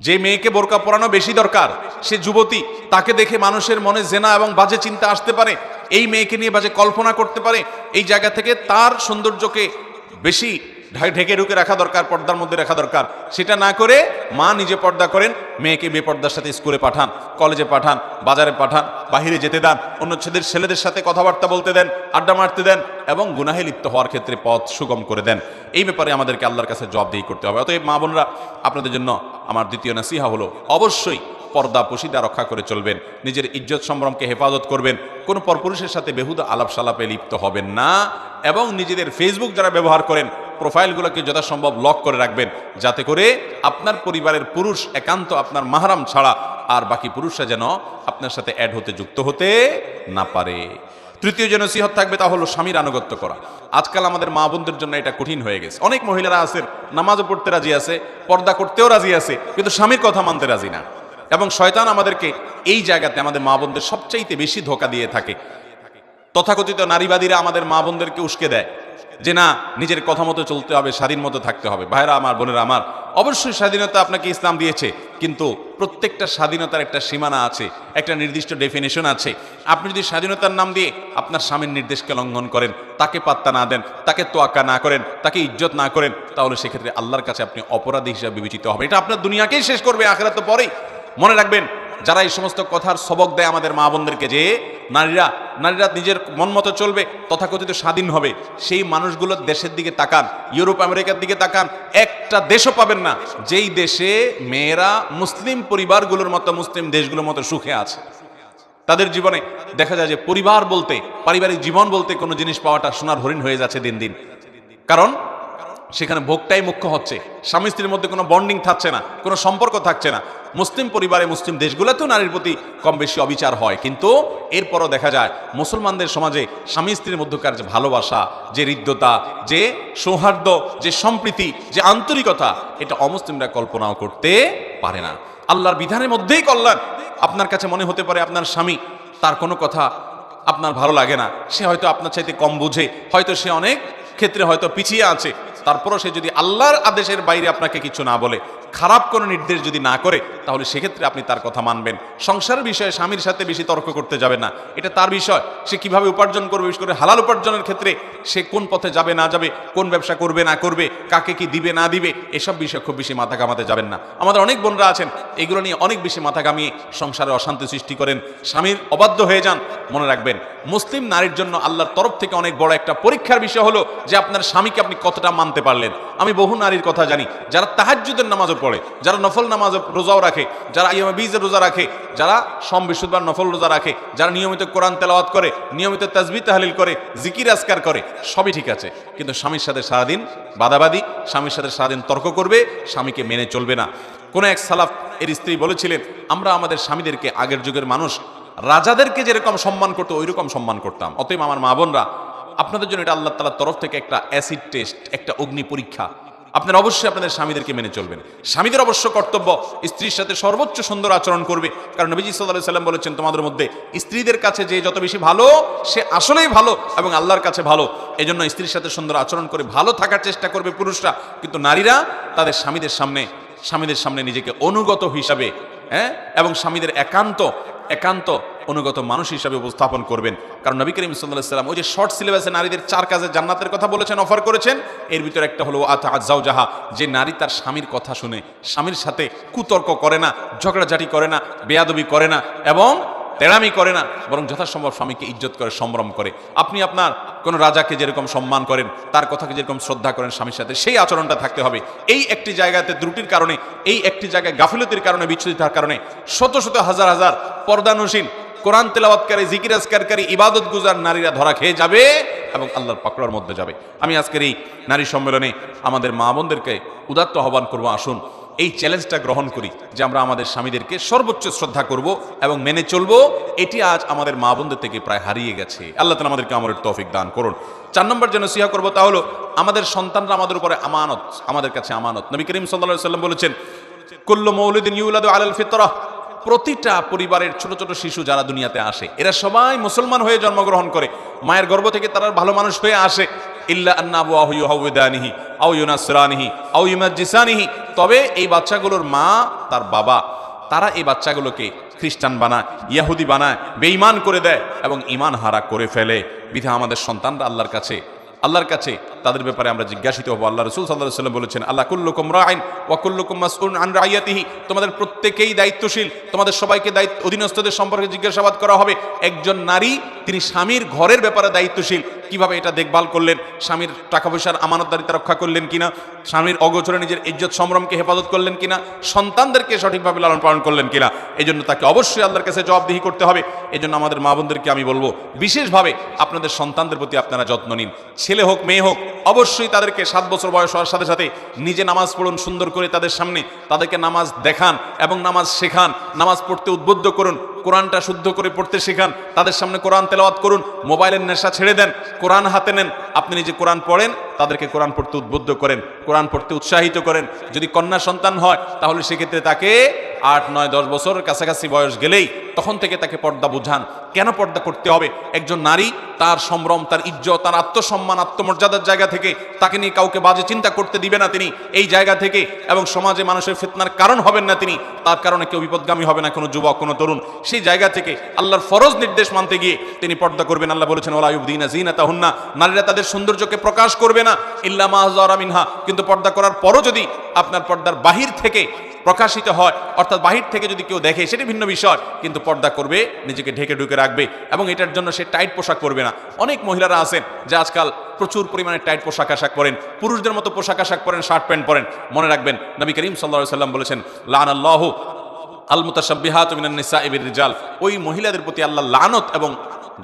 যে মেয়েকে বোরকা পরানো বেশি দরকার, সে যুবতী, তাকে দেখে মানুষের মনে জেনা এবং বাজে চিন্তা আসতে পারে, এই মেয়েকে নিয়ে বাজে কল্পনা করতে পারে। এই জায়গা থেকে তার সৌন্দর্যকে বেশি ঢেকে ঢুকে রাখা দরকার, পর্দার মধ্যে রাখা দরকার। সেটা না করে মা নিজে পর্দা করেন, মেয়েকে বেপর্দার সাথে স্কুলে পাঠান, কলেজে পাঠান, বাজারে পাঠান, বাহিরে যেতে দেন, অন্য ছেলেদের সাথে কথাবার্তা বলতে দেন, আড্ডা মারতে দেন, এবং গুনাহে লিপ্ত হওয়ার ক্ষেত্রে পথ সুগম করে দেন। এই ব্যাপারে আমাদেরকে আল্লাহর কাছে জবাবদিহি করতে হবে। অতএব মা বোনরা, আপনাদের জন্য আমার দ্বিতীয় নসিহা হলো, অবশ্যই পর্দা পশিদা রক্ষা করে চলবেন, নিজের ইজ্জত সম্ভ্রমকে হেফাজত করবেন, কোনো পরপুরুষের সাথে বেহুদা আলাপ সালাপে লিপ্ত হবেন না, এবং নিজেদের ফেসবুক যারা ব্যবহার করেন প্রোফাইলগুলোকে যথাসম্ভব লক করে রাখবেন, যাতে করে আপনার পরিবারের পুরুষ একান্ত আপনার মাহরাম ছাড়া আর বাকি পুরুষরা যেন আপনার সাথে অ্যাড হতে যুক্ত হতে না পারে। তৃতীয় যে নসিহত থাকবে তা হলো স্বামীর আনুগত্য করা। আজকাল আমাদের মা বোনদের জন্য এটা কঠিন হয়ে গেছে। অনেক মহিলারা আছেন, নামাজও পড়তে রাজি আছে, পর্দা করতেও রাজি আছে, কিন্তু স্বামীর কথা মানতে রাজি না। এবং শয়তান আমাদেরকে এই জায়গাতে আমাদের মা বোনদের সবচাইতে বেশি ধোঁকা দিয়ে থাকে। তথাকথিত নারীবাদীরা আমাদের মা বোনদেরকে উস্কে দেয় যে না, নিজের কথা মতো চলতে হবে, স্বাধীন মতো থাকতে হবে। ভাইরা আমার, বোনেরা আমার, অবশ্যই স্বাধীনতা আপনাকে ইসলাম দিয়েছে, কিন্তু প্রত্যেকটা স্বাধীনতার একটা সীমানা আছে, একটা নির্দিষ্ট ডেফিনেশন আছে। আপনি যদি স্বাধীনতার নাম দিয়ে আপনার স্বামীর নির্দেশকে লঙ্ঘন করেন, তাকে পাত্তা না দেন, তাকে তোয়াক্কা না করেন, তাকে ইজ্জত না করেন, তাহলে সেক্ষেত্রে আল্লাহর কাছে আপনি অপরাধী হিসেবে বিবেচিত হবে। এটা আপনার দুনিয়াকেই শেষ করবে, আখিরাত তো পরেই। মনে রাখবেন, যারা এই সমস্ত কথার সবক দেয় আমাদের মা বোনদেরকে যে নারীরা নিজের মন মতো চলবে, তথাকথিত স্বাধীন হবে, সেই মানুষগুলোর দেশের দিকে তাকান, ইউরোপ আমেরিকার দিকে তাকান, একটা দেশও পাবেন না যেই দেশে মেয়েরা মুসলিম পরিবারগুলোর মতো, মুসলিম দেশগুলোর মতো সুখে আছে। তাদের জীবনে দেখা যায় যে পরিবার বলতে, পারিবারিক জীবন বলতে কোনো জিনিস পাওয়াটা সোনার হরিণ হয়ে যাচ্ছে দিন দিন। কারণ সেখানে ভোগটাই মুখ্য হচ্ছে, স্বামী স্ত্রীর মধ্যে কোনো বন্ডিং থাকছে না, কোনো সম্পর্ক থাকছে না। মুসলিম পরিবারে, মুসলিম দেশগুলোতেও নারীর প্রতি কম বেশি অবিচার হয়, কিন্তু এরপরও দেখা যায় মুসলমানদের সমাজে স্বামী স্ত্রীর মধ্যকার যে ভালোবাসা, যে হৃদ্যতা, যে সৌহার্দ্য, যে সম্প্রীতি, যে আন্তরিকতা, এটা অমুসলিমরা কল্পনাও করতে পারে না। আল্লাহর বিধানের মধ্যেই কল্যাণ। আপনার কাছে মনে হতে পারে আপনার স্বামী, তার কোনো কথা আপনার ভালো লাগে না, সে হয়তো আপনার চাইতে কম বুঝে, হয়তো সে অনেক ক্ষেত্রে হয়তো পিছিয়ে আছে, তারপরও সে যদি আল্লাহর আদেশের বাইরে আপনাকে কিছু না বলে, খারাপ কোনো নির্দেশ যদি না করে, তাহলে সেক্ষেত্রে আপনি তার কথা মানবেন। সংসারের বিষয়ে স্বামীর সাথে বেশি তর্ক করতে যাবে না, এটা তার বিষয়। সে কিভাবে উপার্জন করবে, বিশেষ করে হালাল উপার্জনের ক্ষেত্রে সে কোন পথে যাবে না যাবে, কোন ব্যবসা করবে না করবে, কাকে কি দিবে না দিবে, এসব বিষয়ে খুব বেশি মাথা ঘামাতে যাবেন না। আমাদের অনেক বোনরা আছেন, এগুলো নিয়ে অনেক বেশি মাথা ঘামিয়ে সংসারে অশান্তি সৃষ্টি করেন, স্বামীর অবাধ্য হয়ে যান। মনে রাখবেন, মুসলিম নারীর জন্য আল্লাহর তরফ থেকে অনেক বড় একটা পরীক্ষার বিষয় হলো যে আপনার স্বামীকে আপনি কতটা মানতে পারলেন। আমি বহু নারীর কথা জানি যারা তাহাজ্জুদের নামাজও পড়ে, যারা নফল নামাজ রোজাও রাখে, যারা আইয়ামে বীজের রোজা রাখে, যারা সোম বৃহস্পতিবার নফল রোজা রাখে, যারা নিয়মিত কোরআন তেলাওয়াত করে, নিয়মিত তাসবিহ তাহলিল করে, জিকির আজকার করে, সবই ঠিক আছে, কিন্তু স্বামীর সাথে সারাদিন বাদাবাদি, স্বামীর সাথে সারাদিন তর্ক করবে, স্বামীকে মেনে চলবে না। কোন এক সালাফ এর স্ত্রী বলেছিলেন, আমরা আমাদের স্বামীদেরকে আগের যুগের মানুষ রাজাদেরকে যেরকম সম্মান করতো ওই রকম সম্মান করতাম। অতএব আমার মা বোনরা, আপনাদের জন্য এটা আল্লাহ তাআলার তরফ থেকে একটা অ্যাসিড টেস্ট, একটা অগ্নি পরীক্ষা। আপনারা অবশ্যই আপনাদের স্বামীদেরকে মেনে চলবেন। স্বামীদের অবশ্য কর্তব্য স্ত্রীর সাথে সর্বোচ্চ সুন্দর আচরণ করবে, কারণ নবীজি সাল্লাল্লাহু আলাইহি ওয়াসাল্লাম বলেছেন, তোমাদের মধ্যে স্ত্রীদের কাছে যে যত বেশি ভালো, সে আসলেই ভালো এবং আল্লাহর কাছে ভালো। এজন্য স্ত্রীর সাথে সুন্দর আচরণ করে ভালো থাকার চেষ্টা করবে পুরুষরা, কিন্তু নারীরা তাদের স্বামীদের সামনে নিজেকে অনুগত হিসাবে, এবং স্বামীদের একান্ত অনুগত মানুষ হিসাবে উপস্থাপন করবেন। কারণ নবী করিম সাল্লাল্লাহু আলাইহি ওয়াসাল্লাম ওই যে শর্ট সিলেবাসে নারীদের 4 কাজে জান্নাতের কথা বলেছেন, অফার করেছেন, এর ভিতরে একটা হলো আতাআত যাওজাহা, যে নারী তার স্বামীর কথা শুনে, স্বামীর সাথে কুতর্ক করে না, ঝগড়াঝাটি করে না, বেয়াদবি করে না এবং তেড়ামি করে না, বরং যথাসম্ভব স্বামীকে ইজ্জত করে, সম্ভ্রম করে। আপনি আপনার কোন রাজাকে যেরকম সম্মান করেন, তার কথাকে যেরকম শ্রদ্ধা করেন, স্বামীর সাথে সেই আচরণটা থাকতে হবে। এই একটি জায়গাতে ত্রুটির কারণে, এই একটি জায়গায় গাফিলতির কারণে, বিচ্ছুতিতার কারণে শত শত হাজার হাজার পর্দানুশীন, কোরআন তেলাওয়াতকারী, জিকির আজকারকারী, ইবাদত গুজার নারীরা ধরা খেয়ে যাবে এবং আল্লাহর পাকড়ার মধ্যে যাবে। আমি আজকের এই নারী সম্মেলনে আমাদের মা বোনদেরকে উদাত্ত আহ্বান করবো, আসুন এই চ্যালেঞ্জটা গ্রহণ করি যে আমরা আমাদের স্বামীদেরকে সর্বোচ্চ শ্রদ্ধা করব এবং মেনে চলবো। এটি আজ আমাদের মা বোনদের থেকে প্রায় হারিয়ে গেছে। আল্লাহ তাআলা আমাদেরকে আমলের তৌফিক দান করুন। 4 নম্বর যে নসিহত করব তা হলো আমাদের সন্তানরা আমাদের উপরে আমানত, আমাদের কাছে আমানত। নবী করিম সাল্লাল্লাহু আলাইহি ওয়াসাল্লাম বলেছেন, কুল্লু মাউলুদিন ইউলাদু আলাল ফিতরাহ, প্রতিটা পরিবারের ছোট ছোট শিশু যারা দুনিয়াতে আসে এরা সবাই মুসলমান হয়ে জন্মগ্রহণ করে, মায়ের গর্ভ থেকে তারা ভালো মানুষ হয়ে আসে। ইল্লা আন্না আবওয়াহু ইউহাউদানিহি আও ইউনাসরানিহি আও ইউমাজ্জিসানিহি, তবে এই বাচ্চাগুলোর মা তার বাবা তারা এই বাচ্চাগুলোকে খ্রিস্টান বানায়, ইহুদি বানায়, বেঈমান করে দেয় এবং ঈমান হারা করে ফেলে। বিধায় আমাদের সন্তানরা আল্লাহর কাছে তাদের ব্যাপারে আমরা জিজ্ঞাসিত হব। আল্লাহ রাসূল সাল্লাল্লাহু আলাইহি ওয়াসাল্লাম বলেছেন, আল্লাহ কুল্লুকুম রাইন ওয়া কুল্লুকুম মাসউলুন আন রাইয়াতিহি, তোমাদের প্রত্যেকেই দায়িত্বশীল, তোমাদের সবাইকে অধীনস্থদের সম্পর্কে জিজ্ঞাসাবাদ করা হবে। একজন নারী তিনি স্বামীর ঘরের ব্যাপারে দায়িত্বশীল, কিভাবে এটা দেখভাল করলেন, স্বামীর টাকা পয়সার আমানতদারিতা রক্ষা করলেন কিনা, স্বামীর অগোচরে নিজের ইজ্জত সম্ভ্রমকে হেফাজত করলেন কিনা, সন্তানদেরকে সঠিকভাবে লালন পালন করলেন কিনা, এই জন্য তাকে অবশ্যই আল্লাহর কাছে জবাবদিহি করতে হবে। এই জন্য আমাদের মা বোনদেরকে আমি বলবো, বিশেষভাবে আপনাদের সন্তানদের প্রতি আপনারা যত্ন নিন। ছেলে হোক মেয়ে হোক, অবশ্যই তাদেরকে 7 বছর বয়স হওয়ার সাথে সাথে নিজে নামাজ পড়ুন, সুন্দর করে তাদের সামনে তাদেরকে নামাজ দেখান এবং নামাজ শেখান, নামাজ পড়তে উদ্বুদ্ধ করুন, কোরআনটা শুদ্ধ করে পড়তে শেখান, তাদের সামনে কোরআন তেলাওয়াত করুন, মোবাইলের নেশা ছেড়ে দেন, কোরআন হাতে নেন, আপনি নিজে কোরআন পড়েন, তাদেরকে কোরআন পড়তে উদ্বুদ্ধ করেন, কোরআন পড়তে উৎসাহিত করেন। যদি কন্যা সন্তান হয় তাহলে সেক্ষেত্রে তাকে 8, 9, 10 বছরের কাছাকাছি বয়স গেলেই তখন থেকে তাকে পর্দা বুঝান। কেন পর্দা করতে হবে? একজন নারী তার সম্ভ্রম, তার ইজ্জত, তার আত্মসম্মান, আত্মমর্যাদার জায়গা থেকে তাকে নিয়ে কাউকে বাজে চিন্তা করতে দিবে না তিনি এই জায়গা থেকে, এবং সমাজে মানুষের ফিতনার কারণ হবেন না তিনি, তার কারণে কেউ বিপদগামী হবে না, কোনো যুবক কোনো তরুণ। সেই জায়গা থেকে আল্লাহর ফরজ নির্দেশ মানতে গিয়ে তিনি পর্দা করবেন। আল্লাহ বলেছেন, ওয়ালা ইউবদিনা যিনাতাহুন্না, নারীরা তাদের সৌন্দর্যকে প্রকাশ করবে না ইল্লা মা যারা মিনহা, কিন্তু পর্দা করার পরও যদি আপনার পর্দার বাহির থেকে প্রকাশিত হয়, অর্থাৎ বাহির থেকে যদি কেউ দেখে সেটি ভিন্ন বিষয়, কিন্তু পর্দা করবে, নিজেকে ঢেকে ঢুকে রাখবে এবং এটার জন্য সে টাইট পোশাক পরবে না। অনেক মহিলারা আছেন যে আজকাল প্রচুর পরিমাণে টাইট পোশাক আশাক পরেন, পুরুষদের মতো পোশাক আশাক পরেন, শার্ট প্যান্ট পরেন। মনে রাখবেন, নবী করিম সাল্লাল্লাহু আলাইহি ওয়াসাল্লাম বলেছেন, লানাল্লাহু আল মুতাশাব্বিহাতু মিনান নিসাই বির রিজাল, ওই মহিলাদের প্রতি আল্লাহ লানত এবং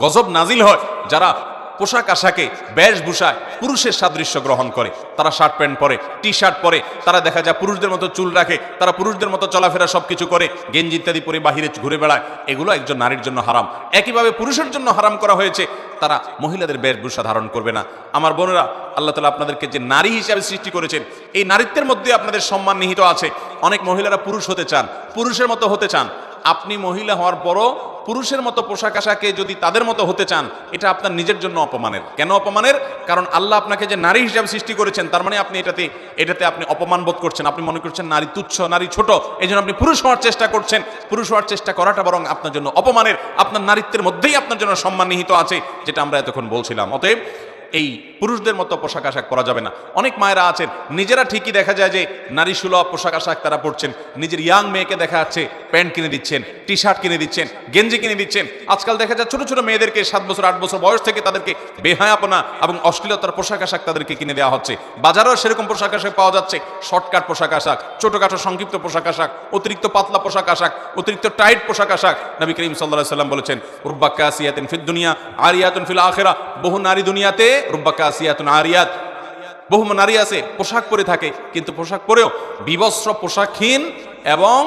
গজব নাজিল হয় যারা পোশাক আশাকে বেশভূষায় পুরুষের সাদৃশ্য গ্রহণ করে। তারা শার্ট প্যান্ট পরে, টি শার্ট পরে, তারা দেখা যায় পুরুষদের মতো চুল রাখে, তারা পুরুষদের মতো চলাফেরা সবকিছু করে, গেঞ্জি ইত্যাদি পরে বাহিরে ঘুরে বেড়ায়। এগুলো একজন নারীর জন্য হারাম। একইভাবে পুরুষের জন্য হারাম করা হয়েছে, তারা মহিলাদের বেশভূষা ধারণ করবে না। আমার বোনেরা, আল্লাহ তাআলা আপনাদেরকে যে নারী হিসাবে সৃষ্টি করেছেন, এই নারীত্বের মধ্যে আপনাদের সম্মান নিহিত আছে। অনেক মহিলারা পুরুষ হতে চান, পুরুষের মতো হতে চান। আপনি মহিলা হওয়ার পরও পুরুষের মতো পোশাক আশাকে যদি তাদের মতো হতে চান, এটা আপনার নিজের জন্য অপমানের। কেন অপমানের? কারণ আল্লাহ আপনাকে যে নারী হিসাবে সৃষ্টি করেছেন, তার মানে আপনি এটাতে আপনি অপমান বোধ করছেন। আপনি মনে করছেন নারী তুচ্ছ, নারী ছোট, এই জন্য আপনি পুরুষ হওয়ার চেষ্টা করছেন। পুরুষ হওয়ার চেষ্টা করাটা বরং আপনার জন্য অপমানের। আপনার নারীত্বের মধ্যেই আপনার জন্য সম্মান নিহিত আছে, যেটা আমরা এতক্ষণ বলছিলাম। অতএব এই পুরুষদের মতো পোশাক আশাক পরা যাবে না। অনেক মায়েরা আছেন নিজেরা ঠিকই দেখা যায় যে নারী সুলভ পোশাক আশাক তারা পরছেন, নিজের ইয়াং মেয়েকে দেখা যাচ্ছে প্যান্ট কিনে দিচ্ছেন, টি শার্ট কিনে দিচ্ছেন, গেঞ্জি কিনে দিচ্ছেন। আজকাল দেখা যায় ছোট ছোট মেয়েদেরকে 7 বছর 8 বছর বয়স থেকে তাদেরকে বেহায়াপনা এবং অশ্লীলতার পোশাক আশাক তাদেরকে কিনে দেওয়া হচ্ছে। বাজারেও সেরকম পোশাক আশাক পাওয়া যাচ্ছে, শর্টকাট পোশাক আশাক, ছোটখাটো সংক্ষিপ্ত পোশাক আশাক, অতিরিক্ত পাতলা পোশাক আশাক, অতিরিক্ত টাইট পোশাক আশাক। নবী করিম সাল্লাল্লাহু আলাইহি ওয়াসাল্লাম বলেছেন, রুব্বা কাসিয়াতিন ফিদ দুনিয়া আরিয়াতুন ফিল আখিরাহ, বহু নারী দুনিয়াতে রুব্বা কাসিয়াতুন আরিয়াত, বহু নারী আছে পোশাক পরে থাকে, কিন্তু পোশাক পরেও বিবস্ত্র, পোশাকহীন এবং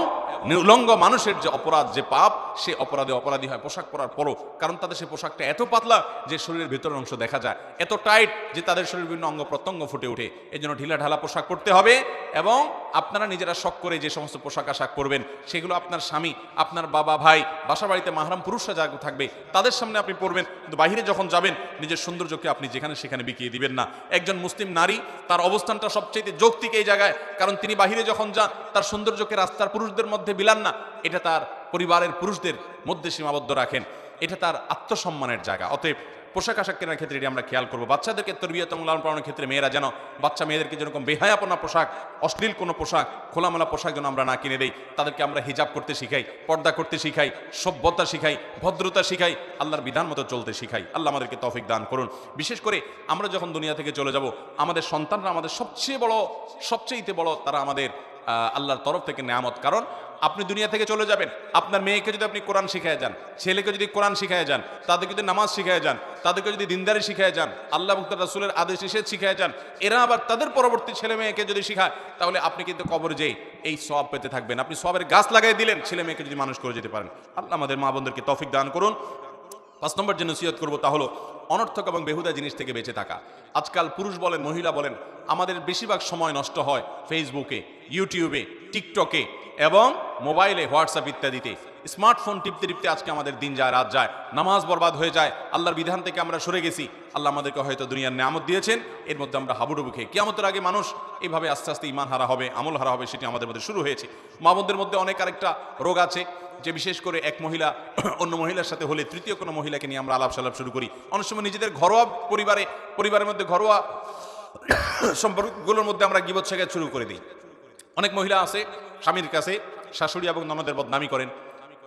উলঙ্গ মানুষের যে অপরাধ, যে পাপ, সে অপরাধে অপরাধী হয় পোশাক পরার পরও। কারণ তাদের সেই পোশাকটা এত পাতলা যে শরীরের ভেতরের অংশ দেখা যায়, এত টাইট যে তাদের শরীরের বিভিন্ন অঙ্গ প্রত্যঙ্গ ফুটে ওঠে। এই জন্য ঢিলা ঢালা পোশাক পরতে হবে। এবং আপনারা নিজেরা শখ করে যে সমস্ত পোশাক আশাক পরবেন, সেগুলো আপনার স্বামী, আপনার বাবা, ভাই, বাসা বাড়িতে মাহরাম পুরুষরা যা থাকবে তাদের সামনে আপনি পরবেন, কিন্তু বাহিরে যখন যাবেন নিজের সৌন্দর্যকে আপনি যেখানে সেখানে বিকিয়ে দিবেন না। একজন মুসলিম নারী, তার অবস্থানটা সবচেয়ে যৌক্তিক এই জায়গায়, কারণ তিনি বাহিরে যখন যান তার সৌন্দর্যকে রাস্তার পুরুষদের মধ্যে বিলান না, এটা তার পরিবারের পুরুষদের মধ্যে সীমাবদ্ধ রাখেন, এটা তার আত্মসম্মানের জায়গা। অতএব পোশাক আশাক কেনার ক্ষেত্রে এটি আমরা খেয়াল করবো। বাচ্চাদেরকে তরবিয়ত এবং লালন পালনের ক্ষেত্রে মেয়েরা যেন বাচ্চা মেয়েদেরকে যেরকম বেহায়াপনা পোশাক, অশ্লীল কোনো পোশাক, খোলামেলা পোশাক যেন আমরা না কিনে দেই। তাদেরকে আমরা হিজাব করতে শিখাই, পর্দা করতে শিখাই, সভ্যতা শিখাই, ভদ্রতা শিখাই, আল্লাহর বিধান মতো চলতে শিখাই। আল্লাহ আমাদেরকে তৌফিক দান করুন। বিশেষ করে আমরা যখন দুনিয়া থেকে চলে যাব, আমাদের সন্তানরা আমাদের সবচেয়ে বড়, তারা আমাদের আল্লাহর তরফ থেকে নেয়ামত। কারণ আপনি দুনিয়া থেকে চলে যাবেন, আপনার মেয়েকে যদি আপনি কোরআন শিখায় যান, ছেলেকে যদি কোরআন শিখায় যান, তাদেরকে যদি নামাজ শিখায় যান, তাদেরকে যদি দিনদারি শিখায় যান, আল্লাহ এবং তার রাসূলের আদেশ নিষেধ শিখায় যান, এরা আবার তাদের পরবর্তী ছেলে মেয়েকে যদি শিখায়, তাহলে আপনি কিন্তু কবরে যেয়ে এই সওয়াব পেতে থাকবেন। আপনি সওয়াবের গাছ লাগাই দিলেন, ছেলে মেয়েকে যদি মানুষ করে যেতে পারেন। আল্লাহ আমাদের মা বোনদেরকে তৌফিক দান করুন। 5 নম্বর যে নসিহত করব তা হলো অনর্থক এবং বেহুদা জিনিস থেকে বেঁচে থাকা। আজকাল পুরুষ বলেন মহিলা বলেন আমাদের বেশিরভাগ সময় নষ্ট হয় ফেসবুকে, ইউটিউবে, টিকটকে এবং মোবাইলে, হোয়াটসঅ্যাপ ইত্যাদিতে। স্মার্টফোন টিপতে টিপতে আজকে আমাদের দিন যায়, রাত যায়, নামাজ বরবাদ হয়ে যায়, আল্লাহর বিধান থেকে আমরা সরে গেছি। আল্লাহ আমাদেরকে হয়তো দুনিয়ার নিয়ামত দিয়েছেন, এর মধ্যে আমরা হাবুডুবু খেয়ে কিয়ামতের আগে মানুষ এইভাবে আস্তে আস্তে ঈমান হারা হবে, আমল হারা হবে, সেটি আমাদের মধ্যে শুরু হয়েছে। মা বোনদের মধ্যে অনেক আরেকটা রোগ আছে যে বিশেষ করে এক মহিলা অন্য মহিলার সাথে হলে তৃতীয় কোনো মহিলাকে নিয়ে আমরা আলাপ সালাপ শুরু করি। অনেক সময় নিজেদের ঘরোয়া পরিবারের মধ্যে ঘরোয়া সম্পর্কগুলোর মধ্যে আমরা গীবত শেখাতে শুরু করে দিই। অনেক মহিলা আছে স্বামীর কাছে শাশুড়ি এবং ননদের বদনামি করেন,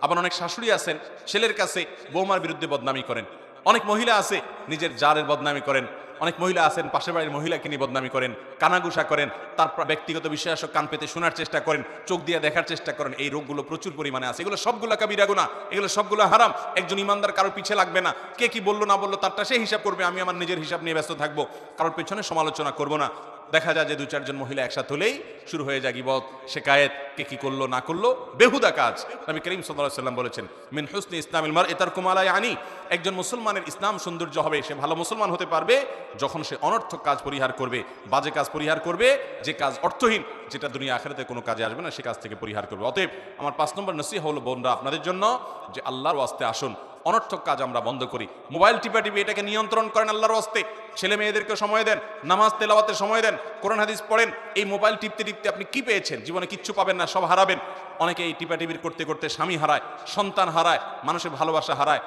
আবার অনেক শাশুড়ি আছেন ছেলের কাছে বৌমার বিরুদ্ধে বদনামি করেন। অনেক মহিলা আছে নিজের জারের বদনামি করেন, অনেক মহিলা আছেন পাশের বাড়ির মহিলাকে নিয়ে বদনামি করেন, কানাঘুষা করেন, তার ব্যক্তিগত বিষয় কান পেতে শোনার চেষ্টা করেন, চোখ দিয়ে দেখার চেষ্টা করেন। এই রোগগুলো প্রচুর পরিমাণে আছে। এগুলো সবগুলো কাবিরা গুনাহ, এগুলো সবগুলো হারাম। একজন ইমানদার কারোর পিছে লাগবে না, কে কি বললো না বললো তারটা সে হিসাব করবে। আমি আমার নিজের হিসাব নিয়ে ব্যস্ত থাকবো, কারোর পেছনে সমালোচনা করবো না। দেখা যায় যে 2-4 জন মহিলা একসাথে হলেই শুরু হয়ে যায় গীবত, শিকায়েত, কে কি করলো না করলো, বেহুদা কাজ। নবী করিম সাল্লাল্লাহু আলাইহি ওয়াসাল্লাম বলেছেন মিন হুসনি ইসলামিল মারই তারকু মা লা ইয়ানি, একজন মুসলমানের ইসলাম সৌন্দর্য হবে, সে ভালো মুসলমান হতে পারবে যখন সে অনর্থক কাজ পরিহার করবে, বাজে কাজ পরিহার করবে, যে কাজ অর্থহীন, যেটা দুনিয়া আখিরাতে কোনো কাজে আসবে না, সে কাজ থেকে পরিহার করবে। অতএব আমার 5 নম্বর নসিহত হলো বোনরা আপনাদের জন্য যে আল্লাহর ওয়াস্তে আসুন, অনর্থক কাজ আমরা বন্ধ করি। মোবাইল টিপাটিপি এটাকে নিয়ন্ত্রণ করেন আল্লাহর ওয়াস্তে। ছেলে মেয়েদেরকে সময় দেন, নামাজ তেলাওয়াতে সময় দেন, কোরআন হাদিস পড়েন। এই মোবাইল টিপতে টিপতে আপনি কি পেয়েছেন? জীবনে কিচ্ছু পাবেন না, সব হারাবেন। অনেকে এই টিপাটিপির করতে করতে স্বামী হারায়, সন্তান হারায়, মানুষের ভালোবাসা হারায়,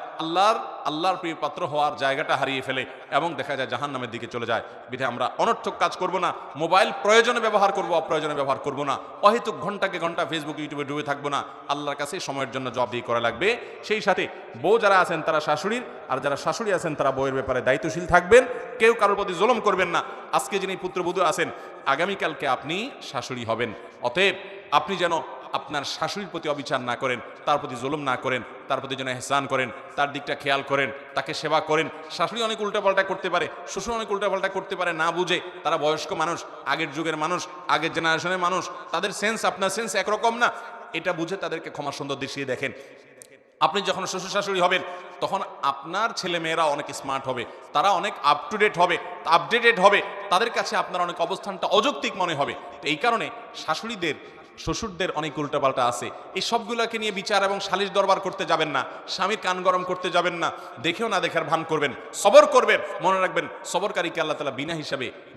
আল্লাহর প্রিয় পাত্র হওয়ার জায়গাটা হারিয়ে ফেলে এবং দেখা যায় জাহান্নামের দিকে চলে যায়। বিধায় আমরা অনর্থক কাজ করব না, মোবাইল প্রয়োজনে ব্যবহার করব, অপ্রয়োজনে ব্যবহার করব না, অহেতুক ঘন্টাকে ঘন্টা ফেসবুক ইউটিউবে ডুবে থাকবো না। আল্লাহর কাছে সময়ের জন্য জবাবদিহি করা লাগবে। সেই সাথে বউ যারা আছেন তারা শাশুড়ির, আর যারা শাশুড়ি আছেন তারা বউয়ের ব্যাপারে দায়িত্বশীল থাকবেন। কেউ কারোর প্রতি জুলুম করবেন না। আজকে যিনি পুত্রবধূ আছেন, আগামীকালকে আপনি শাশুড়ি হবেন। অতএব আপনি যেন আপনার শাশুড়ির প্রতি অবিচার না করেন, তার প্রতি জুলুম না করেন, তার প্রতি যেন ইহসান করেন, তার দিকটা খেয়াল করেন, তাকে সেবা করেন। শাশুড়ি অনেক উল্টাপাল্টা করতে পারে, শ্বশুর অনেক উল্টাপাল্টা করতে পারে না বুঝে। তারা বয়স্ক মানুষ, আগের যুগের মানুষ, আগের জেনারেশনের মানুষ, তাদের সেন্স আপনার সেন্স একরকম না। এটা বুঝে তাদেরকে ক্ষমা সুন্দর দৃষ্টিতে দেখেন। আপনি যখন শ্বশুর শাশুড়ি হবেন তখন আপনার ছেলে মেয়েরা অনেক স্মার্ট হবে, তারা অনেক আপ টু ডেট হবে, আপডেটেড হবে, তাদের কাছে আপনার অনেক অবস্থানটা অযৌক্তিক মনে হবে। তো এই কারণে শাশুড়িদের, শ্বশুরদের অনেক উল্টাপাল্টা আছে। এই সবগুলোকে নিয়ে বিচার এবং সালিশ দরবার করতে যাবেন না, স্বামীর কান গরম করতে যাবেন না, দেখেও না দেখার ভান করবেন, সবর করবেন। মনে রাখবেন সবরকারীকে আল্লাহ তাআলা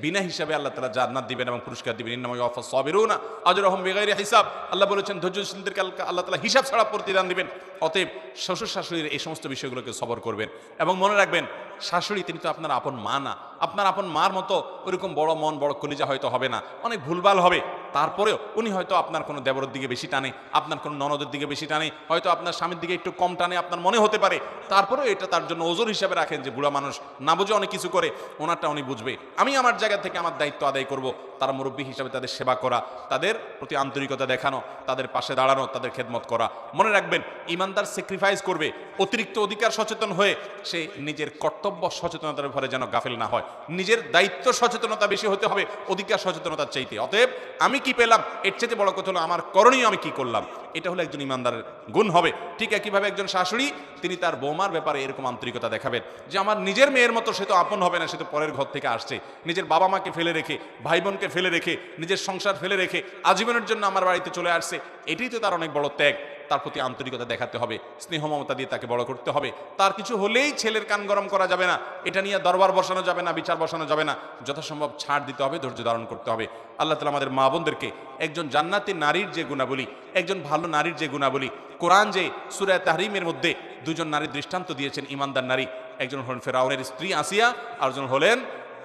বিনা হিসাবে আল্লাহ তাআলা জান্নাত দিবেন এবং পুরস্কার দিবেন। ইন্নামা ইউওয়াফাস সাবিরুনা আজরাহুম বিগাইরি হিসাব। আল্লাহ বলেছেন ধৈর্যশীলদেরকে আল্লাহ তাআলা হিসাব ছাড়া প্রতিদান দিবেন। অতএব শ্বশুর শাশুড়ির এই সমস্ত বিষয়গুলোকে সবর করবেন এবং মনে রাখবেন শাশুড়ি তিনি তো আপনার আপন মা না। আপনার আপন মার মতো ওইরকম বড় মন, বড় কলিজা হয়তো হবে না, অনেক ভুলভাল হবে। তারপরেও উনি হয়তো আপনার কোনো দেবরের দিকে বেশি টানে, আপনার কোনো ননদের দিকে বেশি টানে, হয়তো আপনার স্বামীর দিকে একটু কম টানে, আপনার মনে হতে পারে। তারপরেও এটা তার জন্য ওজোর হিসাবে রাখেন যে বুড়া মানুষ না বুঝে অনেক কিছু করে, ওনারটা উনি বুঝবে। আমি আমার জায়গা থেকে আমার দায়িত্ব আদায় করব, তারা মুরব্বী হিসাবে তাদের সেবা করা, তাদের প্রতি আন্তরিকতা দেখানো, তাদের পাশে দাঁড়ানো, তাদের খেদমত করা। মনে রাখবেন ইমানদার স্যাক্রিফাইস করবে, অতিরিক্ত অধিকার সচেতন হয়ে সে নিজের কর্তব্য সচেতনতার ব্যাপারে যেন গাফেল না হয়। নিজের দায়িত্ব সচেতনতা বেশি হতে হবে অধিকার সচেতনতার চাইতে। অতএব আমি কি পেলাম এর চাইতে বড় কথা হলো আমার করণীয় আমি কি করলাম, এটা হলো একজন ইমানদারের গুণ হবে। ঠিক একইভাবে একজন শাশুড়ি তিনি তার বৌমার ব্যাপারে এরকম আন্তরিকতা দেখাবেন যে আমার নিজের মেয়ের মতো সে তো আপন হবে না, সে তো পরের ঘর থেকে আসছে, নিজের বাবা মাকে ফেলে রেখে, ভাই বোনকে ফেলে রেখে, নিজের সংসার ফেলে রেখে আজীবনের জন্য আমার বাড়িতে চলে আসছে। এটাই তো তার অনেক বড় ত্যাগ। তার প্রতি আন্তরিকতা দেখাতে হবে, স্নেহ মমতা দিয়ে তাকে বড় করতে হবে। তার কিছু হলেই ছেলের কান গরম করা যাবে না, এটা নিয়ে দরবার বসানো যাবে না, বিচার বসানো যাবে না। যথাসম্ভব ছাড় দিতে হবে, ধৈর্য ধারণ করতে হবে। আল্লাহ তাআলা আমাদের মা বোনদেরকে একজন জান্নাতি নারীর যে গুণাবলী, একজন ভালো নারীর যে গুণাবলী, কোরআন যে সূরা তাহরিমের মধ্যে দুজন নারীর দৃষ্টান্ত দিয়েছেন, ইমানদার নারী, একজন হলেন ফেরাউনের স্ত্রী আসিয়া, আর একজন হলেন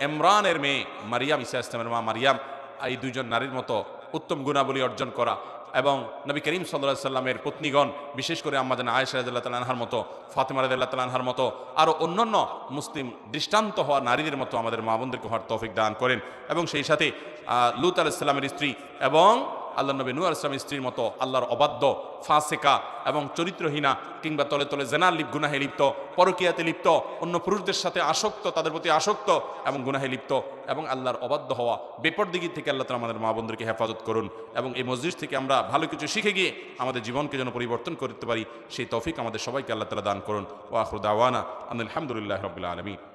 ইমরানের মেয়ে মারিয়াম, ঈসা ইসলামের মা মারিয়াম। এই দুইজন নারীর মতো উত্তম গুণাবলী অর্জন করা এবং নবী করিম সাল্লাল্লাহু আলাইহি সাল্লামের পত্নীগণ, বিশেষ করে আম্মাজান আয়েশা রাদিয়াল্লাহু তাআলা আনহার মতো, ফাতেমা রাদিয়াল্লাহু তাআলা আনহার মতো আরও অন্যান্য মুসলিম দৃষ্টান্ত হওয়া নারীদের মতো আমাদের মা বোনদেরকে হওয়ার তৌফিক দান করেন। এবং সেই সাথে লূত আলাইহিস সালামের স্ত্রী এবং আল্লাহ নবী নূহ আলাইহিস সালামের স্ত্রীর মতো আল্লাহর অবাধ্য, ফাসেকা এবং চরিত্রহীনা কিংবা তলে তলে জেনার গুনাহে লিপ্ত, পরকীয়াতে লিপ্ত, অন্য পুরুষদের সাথে আসক্ত, তাদের প্রতি আসক্ত এবং গুনাহে লিপ্ত এবং আল্লাহর অবাধ্য হওয়া বেপরদিগি থেকে আল্লাহ তাআলা আমাদের মা বোনদেরকে হেফাজত করুন এবং এই মজলিস থেকে আমরা ভালো কিছু শিখে গিয়ে আমাদের জীবনকে যেন পরিবর্তন করতে পারি সেই তৌফিক আমাদের সবাইকে আল্লাহ তাআলা দান করুন। ওয়া আখিরু দাওয়ানা আলহামদুলিল্লাহি রাব্বিল আলামিন।